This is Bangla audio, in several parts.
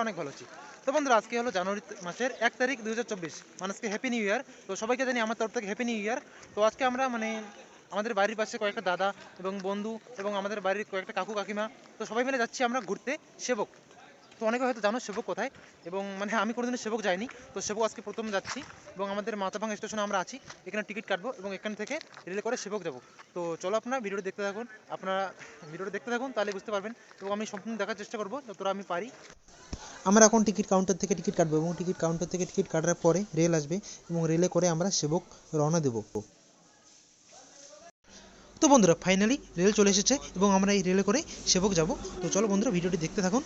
অনেক ভালো আছি। তো বন্ধুরা আজকে হলো জানুয়ারি মাসের 1 তারিখ 2024, মানুষকে হ্যাপি নিউ ইয়ার। তো সবাইকে জানি আমার তরফ থেকে হ্যাপি নিউ ইয়ার। তো আজকে আমরা আমাদের বাড়ির পাশে কয়েকটা দাদা এবং বন্ধু এবং আমাদের বাড়ির কয়েকটা কাকু কাকিমা, তো সবাই মিলে যাচ্ছি আমরা ঘুরতে সেবক। তো অনেকে হয়তো জানো সেবক কোথায়, এবং আমি কোনোদিনও সেবক যাইনি। তো সেবক আজকে প্রথম যাচ্ছি, এবং আমাদের মাথাভাঙা স্টেশনে আমরা আছি। এখানে টিকিট কাটবো এবং এখান থেকে রেলে করে সেবক যাব। তো চলো আপনারা ভিডিওটা দেখতে থাকুন, তাহলে বুঝতে পারবেন, এবং আমি সম্পূর্ণ দেখার চেষ্টা করবো যতটা আমি পারি। আমরা এখন টিকিট কাউন্টার থেকে টিকিট কাটবো, এবং টিকিট কাউন্টার থেকে টিকিট কাটার পরে রেল আসবে, এবং রেলে করে আমরা সেবক রওনা দেবো। তো বন্ধুরা ফাইনালি রেল চলে এসেছে, এবং আমরা এই রেলে করে সেবক যাব। তো চলো বন্ধুরা ভিডিওটি দেখতে থাকুন।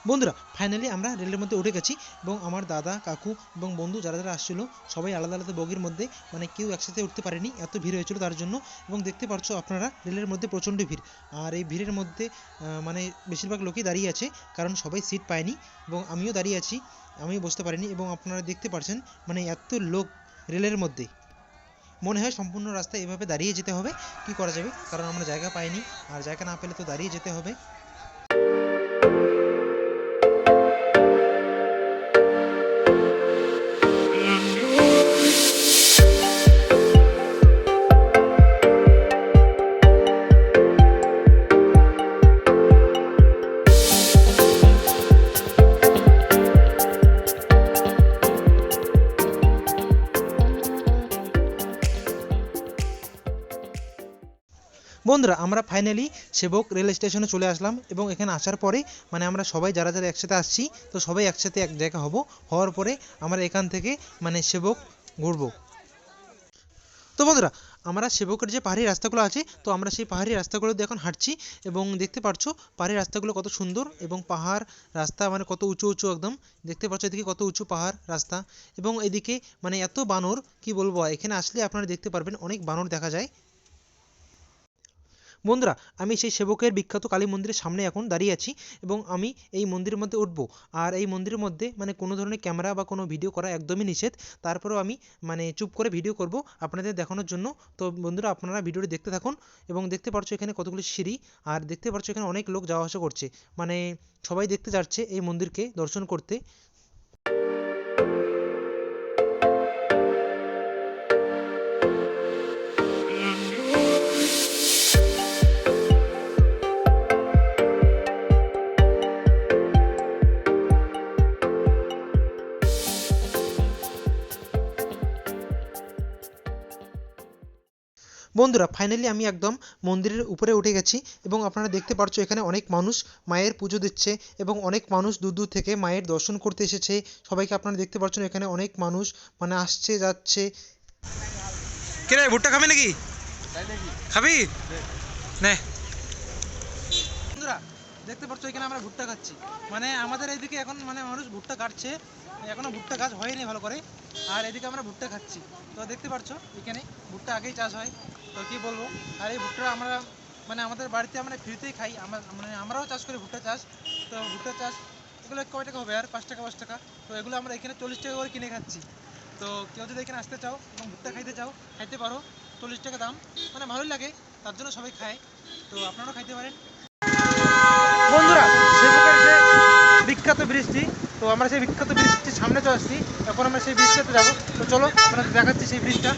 বন্ধুরা ফাইনালি আমরা রেলের মধ্যে উঠে গেছি, এবং আমার দাদা কাকু এবং বন্ধু যারা যারা আসছিল সবাই আলাদা আলাদা বগির মধ্যে, কেউ একসাথে উঠতে পারেনি, এত ভিড় হয়েছিল তার জন্য। এবং দেখতে পাচ্ছো আপনারা রেলের মধ্যে প্রচণ্ড ভিড়, আর এই ভিড়ের মধ্যে বেশিরভাগ লোকই দাঁড়িয়ে আছে, কারণ সবাই সিট পায়নি, এবং আমিও দাঁড়িয়ে আছি, আমিও বসতে পারিনি। এবং আপনারা দেখতে পাচ্ছেন এত লোক রেলের মধ্যে, মনে হয় সম্পূর্ণ রাস্তা এভাবে দাঁড়িয়ে যেতে হবে। কি করা যাবে, কারণ আমরা জায়গা পাইনি, আর জায়গা না পেলে তো দাঁড়িয়ে যেতে হবে। বন্ধুরা আমরা ফাইনালি সেবক রেল স্টেশনে চলে আসলাম, এবং এখানে আসার পরে আমরা সবাই যারা যারা একসাথে আসছি, তো সবাই একসাথে এক জায়গা হওয়ার পরে আমরা এখান থেকে সেবক ঘুরবো। তো বন্ধুরা আমরা সেবকের যে পাহাড়ি রাস্তাগুলো আছে, তো আমরা সেই পাহাড়ি রাস্তাগুলো দিয়ে এখন হাঁটছি, এবং দেখতে পাচ্ছ পাহাড়ি রাস্তাগুলো কত সুন্দর, এবং পাহাড় রাস্তা কত উঁচু উঁচু একদম। দেখতে পাচ্ছ এদিকে কত উঁচু পাহাড় রাস্তা, এবং এদিকে এত বানর, কি বলবো, এখানে আসলে আপনারা দেখতে পারবেন অনেক বানর দেখা যায়। বন্ধুরা আমি সেই সেবকের বিখ্যাত কালী মন্দিরের সামনে এখন দাঁড়িয়ে আছি, এবং আমি এই মন্দিরের মধ্যে উঠব। আর এই মন্দিরের মধ্যে কোনো ধরনের ক্যামেরা বা কোনো ভিডিও করা একদমই নিষেধ। তারপরেও আমি চুপ করে ভিডিও করব আপনাদের দেখানোর জন্য। তো বন্ধুরা আপনারা ভিডিওটি দেখতে থাকুন, এবং দেখতে পাচ্ছ এখানে কতগুলি সিঁড়ি, আর দেখতে পাচ্ছ এখানে অনেক লোক যাওয়া আসা করছে, সবাই দেখতে যাচ্ছে এই মন্দিরকে দর্শন করতে। বন্ধুরা ফাইনালি আমি একদম মন্দিরের উপরে উঠে গেছি, এবং আপনারা দেখতে পাচ্ছ এখানে অনেক মানুষ মায়ের পুজো দিচ্ছে, এবং অনেক মানুষ দূর দূর থেকে মায়ের দর্শন করতে এসেছে। সবাইকে আপনারা দেখতে পাচ্ছেন এখানে অনেক মানুষ আসছে যাচ্ছে। কে রে ভুট্টা খাবি নাকি? খাবি নে। বন্ধুরা দেখতে পাচ্ছ এখানে আমরা ভুট্টা খাচ্ছি, আমাদের এইদিকে এখন মানুষ ভুট্টা কাটছে, এখনো ভুট্টা গাছ হয়নি ভালো করে, আর এদিকে আমরা ভুট্টা খাচ্ছি। তো দেখতে পাচ্ছ এখানে ভুট্টা আগেই চাষ হয়, তো কি বলবো। আর এই ভুট্টা আমরা আমাদের বাড়িতে আমরা ফ্রিতেই খাই, আমরাও চাষ করি ভুট্টা চাষ। তো ভুট্টা চাষ এগুলো কয় টাকা হবে, আর 5 টাকা 5 টাকা। তো এগুলো আমরা এখানে 40 টাকা করে কিনে খাচ্ছি। তো কেউ যদি এখানে আসতে চাও এবং ভুট্টা খাইতে চাও, খাইতে পারো। 40 টাকা দাম, ভালোই লাগে, তার জন্য সবাই খায়। তো আপনারাও খাইতে পারেন। বন্ধুরা সেবকের যে বিখ্যাত বৃষ্টি, তো আমরা সেই বিখ্যাত বৃষ্টির সামনে চলে আসছি, এখন আমরা সেই বৃষ্টিতে যাবো। তো চলো আপনাদের দেখাচ্ছি সেই বৃষ্টিটা।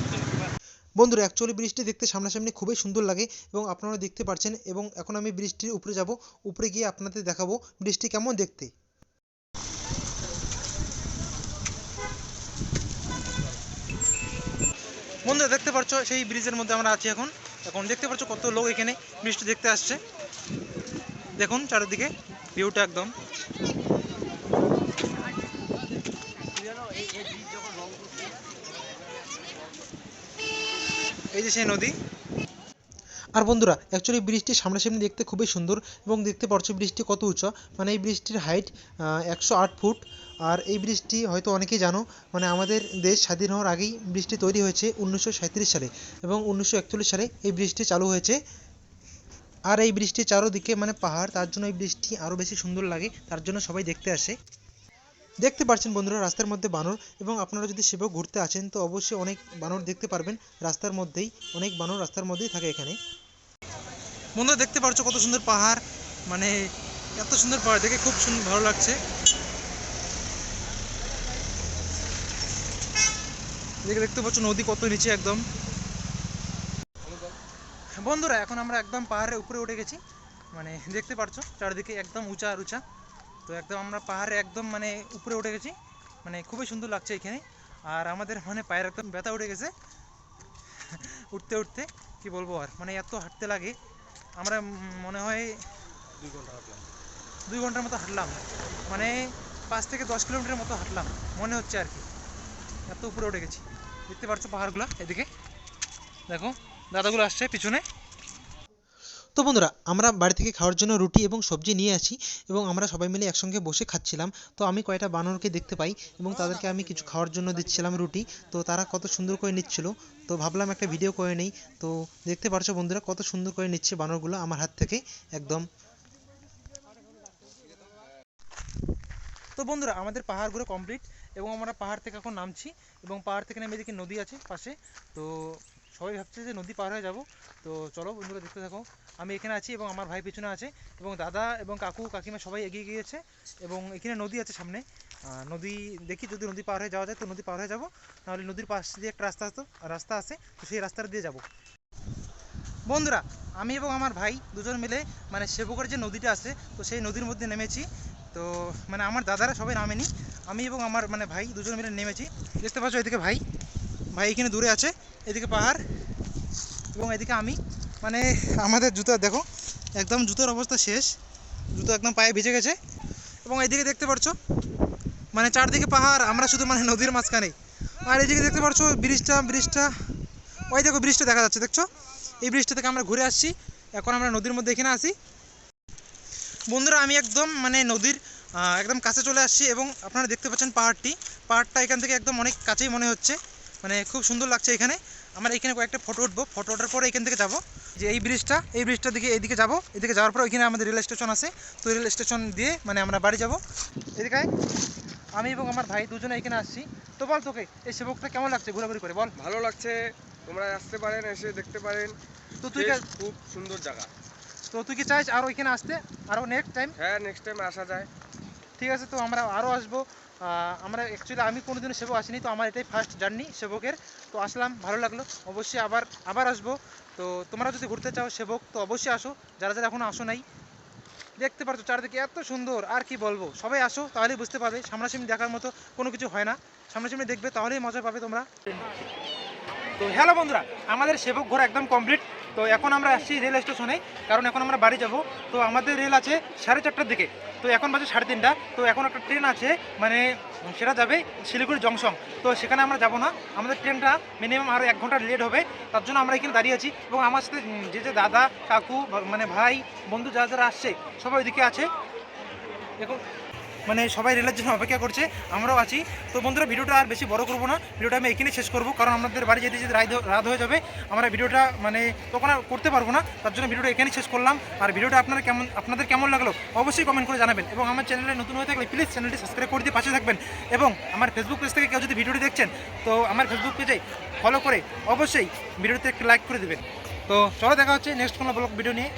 বন্ধুরা অ্যাকচুয়ালি বৃষ্টি দেখতে সামনাসামনি খুবই সুন্দর লাগে, এবং আপনারা দেখতে পাচ্ছেন। এবং এখন আমি বৃষ্টির উপরে যাব, উপরে গিয়ে আপনাদের দেখাবো বৃষ্টি কেমন দেখতে। বন্ধুরা দেখতে পাচ্ছ সেই ব্রিজের মধ্যে আমরা আছি এখন। এখন দেখতে পাচ্ছ কত লোক এখানে বৃষ্টি দেখতে আসছে। দেখুন চারিদিকে ভিউটা একদম। এই যে সেই নদী। আর বন্ধুরা অ্যাকচুয়ালি বৃষ্টির সামনাসামনি দেখতে খুবই সুন্দর, এবং দেখতে পাচ্ছ বৃষ্টি কত উঁচু, এই বৃষ্টির হাইট 108 ফুট। আর এই বৃষ্টি হয়তো অনেকেই জানো, আমাদের দেশ স্বাধীন হওয়ার আগেই বৃষ্টি তৈরি হয়েছে 1937 সালে, এবং 1941 সালে এই বৃষ্টি চালু হয়েছে। আর এই বৃষ্টির চারোদিকে পাহাড়, তার জন্য এই বৃষ্টি আরও বেশি সুন্দর লাগে, তার জন্য সবাই দেখতে আসে। দেখতে পাচ্ছেন বন্ধুরা রাস্তার মধ্যে বানর, এবং আপনারা যদি সেবক ঘুরতে আসেন তো অবশ্যই অনেক বানর দেখতে পারবেন রাস্তার মধ্যেই, অনেক বানর রাস্তার মধ্যেই থাকে এখানে। বন্ধুরা দেখতে পাচ্ছ কত সুন্দর পাহাড়, এত সুন্দর পাহাড় দেখে খুব সুন্দর ভালো লাগছে। দেখতে পাচ্ছ নদী কত নিচে একদম। বন্ধুরা এখন আমরা একদম পাহাড়ের উপরে উঠে গেছি, মানে দেখতে পাচ্ছ চারিদিকে একদম উঁচা আর উঁচা। তো একদম আমরা পাহাড়ে একদম মানে উপরে উঠে গেছি, মানে খুবই সুন্দর লাগছে এখানে। আর আমাদের মানে পায়ের একদম ব্যথা উঠে গেছে উঠতে উঠতে, কি বলবো আর, মানে এত হাঁটতে লাগে। আমরা মনে হয় 2 ঘন্টার মতো হাঁটলাম, মানে 5 থেকে 10 কিলোমিটার মতো হাঁটলাম মনে হচ্ছে আর কি, এত উপরে উঠে গেছি। দেখতে পাচ্ছ পাহাড়গুলো, এদিকে দেখো দাদাগুলো আসছে পিছনে। তো বন্ধুরা আমরা বাড়ি থেকে খাওয়ার জন্য রুটি এবং সবজি নিয়ে আসি এবং আমরা সবাই মিলে একসঙ্গে বসে খাচ্ছিলাম। তো আমি কয়টা বানরকে দেখতে পাই এবং তাদেরকে আমি কিছু খাওয়ার জন্য দিচ্ছিলাম রুটি। তো তারা কত সুন্দর করে নিচ্ছিল, তো ভাবলাম একটা ভিডিও করে নেই। তো দেখতে পারছো বন্ধুরা কত সুন্দর করে নিচ্ছে বানরগুলো আমার হাত থেকে একদম। তো বন্ধুরা আমাদের পাহাড় ঘুরে কমপ্লিট এবং আমরা পাহাড় থেকে এখন নামছি এবং পাহাড় থেকে নেমে দেখি নদী আছে পাশে। তো সবাই ভাবছে যে নদী পার হয়ে যাব। তো চলো বন্ধুরা দেখতে থাকো। আমি এখানে আছি এবং আমার ভাই পিছনে আছে এবং দাদা এবং কাকু কাকিমা সবাই এগিয়ে গিয়েছে এবং এখানে নদী আছে সামনে। নদী দেখি যদি নদী পার হয়ে যাওয়া যায় তো নদী পার হয়ে যাব, নাহলে নদীর পাশ দিয়ে একটা রাস্তা আছে, তো সেই রাস্তা দিয়ে যাব। বন্ধুরা আমি এবং আমার ভাই দুজন মিলে মানে সেবকের যে নদীটা আছে তো সেই নদীর মধ্যে নেমেছি। তো মানে আমার দাদারা সবাই নামেনি, আমি এবং আমার মানে ভাই দুজন মিলে নেমেছি। দেখতে পাচ্ছ এদিকে ভাই ভাই এখানে দূরে আছে, এদিকে পাহাড় এবং এদিকে আমি। মানে আমাদের জুতা দেখো একদম, জুতোর অবস্থা শেষ, জুতো একদম পায়ে ভিজে গেছে। এবং এদিকে দেখতে পাচ্ছ মানে চারদিকে পাহাড়, আমরা শুধু মানে নদীর মাঝখানে। আর এদিকে দেখতে পাচ্ছ ব্রিজটা ওই দেখো ব্রিজটা দেখা যাচ্ছে, দেখছো এই ব্রিজটা থেকে আমরা ঘুরে আসছি, এখন আমরা নদীর মধ্যে এখানে আসি। বন্ধুরা আমি একদম মানে নদীর একদম কাছে চলে আসছি এবং আপনারা দেখতে পাচ্ছেন পাহাড়টা এখান থেকে একদম অনেক কাছেই মনে হচ্ছে, মানে খুব সুন্দর লাগছে এখানে। আমরা এখানে কয়েকটা ফটো উঠবো, ফটো ওঠার পরে এখান থেকে যাব যে এই ব্রিজটা দিকে এইদিকে যাবো, এদিকে যাওয়ার পর এখানে আমাদের রেল স্টেশন আছে, তো রেল স্টেশন দিয়ে মানে আমরা বাড়ি যাব। এদিকে আমি এবং আমার ভাই দুজনে এখানে আসছি। তো বল তোকে এই সেবকটা কেমন লাগছে ঘোরাঘুরি করে, বল। ভালো লাগছে, তোমরা আসতে পারেন, এসে দেখতে পারেন। তো তুই খুব সুন্দর জায়গা। তো তুই কি চাইছ আরও এখানে আসতে, আরও নেক্সট টাইম? হ্যাঁ নেক্সট টাইম আসা যায়। ঠিক আছে, তো আমরা আরও আসবো। আমরা অ্যাকচুয়ালি আমি কোনোদিনও সেবক আসিনি, তো আমার এটাই ফার্স্ট জার্নি সেবকের। তো আসলাম, ভালো লাগলো, অবশ্যই আবার আসবো। তো তোমরা যদি ঘুরতে চাও সেবক তো অবশ্যই আসো, যারা যারা এখনও আসো নাই। দেখতে পাচ্ছ চারদিকে এত সুন্দর, আর কি বলবো, সবাই আসো তাহলেই বুঝতে পারবে, সামনাসামনি দেখার মতো কোনো কিছু হয় না, সামনাসামনি দেখবে তাহলেই মজা পাবে তোমরা। তো হ্যালো বন্ধুরা, আমাদের সেবক ঘোরা একদম কমপ্লিট। তো এখন আমরা আসছি রেল স্টেশনে, কারণ এখন আমরা বাড়ি যাব। তো আমাদের রেল আছে 4:30টার দিকে, তো এখন বাজে 3:30। তো এখন একটা ট্রেন আছে, মানে সেটা যাবে শিলিগুড়ি জংশন। তো সেখানে আমরা যাব না, আমাদের ট্রেনটা মিনিমাম আরও 1 ঘন্টা লেট হবে, তার জন্য আমরা এখানে দাঁড়িয়ে আছি। এবং আমার সাথে যে দাদা কাকু মানে ভাই বন্ধু যারা যারা আসছে সবাই ওইদিকে আছে, এখন মানে সবাই রেলের জন্য অপেক্ষা করছে, আমরাও আছি। তো বন্ধুরা ভিডিওটা আর বেশি বড় করবো না, ভিডিওটা আমি এখানে শেষ করবো, কারণ আমাদের বাড়ি যেতে যেতে রাত হয়ে যাবে, আমরা ভিডিওটা মানে তখন আর করতে পারবো না, তার জন্য ভিডিওটা এখানে শেষ করলাম। আর ভিডিওটা আপনাদের কেমন লাগলো অবশ্যই কমেন্ট করে জানাবেন এবং আমার চ্যানেলে নতুন হয়ে থাকলে প্লিজ চ্যানেলটি সাবস্ক্রাইব করে দিয়ে পাশে থাকবেন। এবং আমার ফেসবুক পেজ থেকে কেউ যদি ভিডিওটি দেখছেন তো আমার ফেসবুক পেজে ফলো করে অবশ্যই ভিডিওতে একটু লাইক করে দেবেন। তো চলো দেখা হচ্ছে নেক্সট কোনো ব্লগ ভিডিও নিয়ে।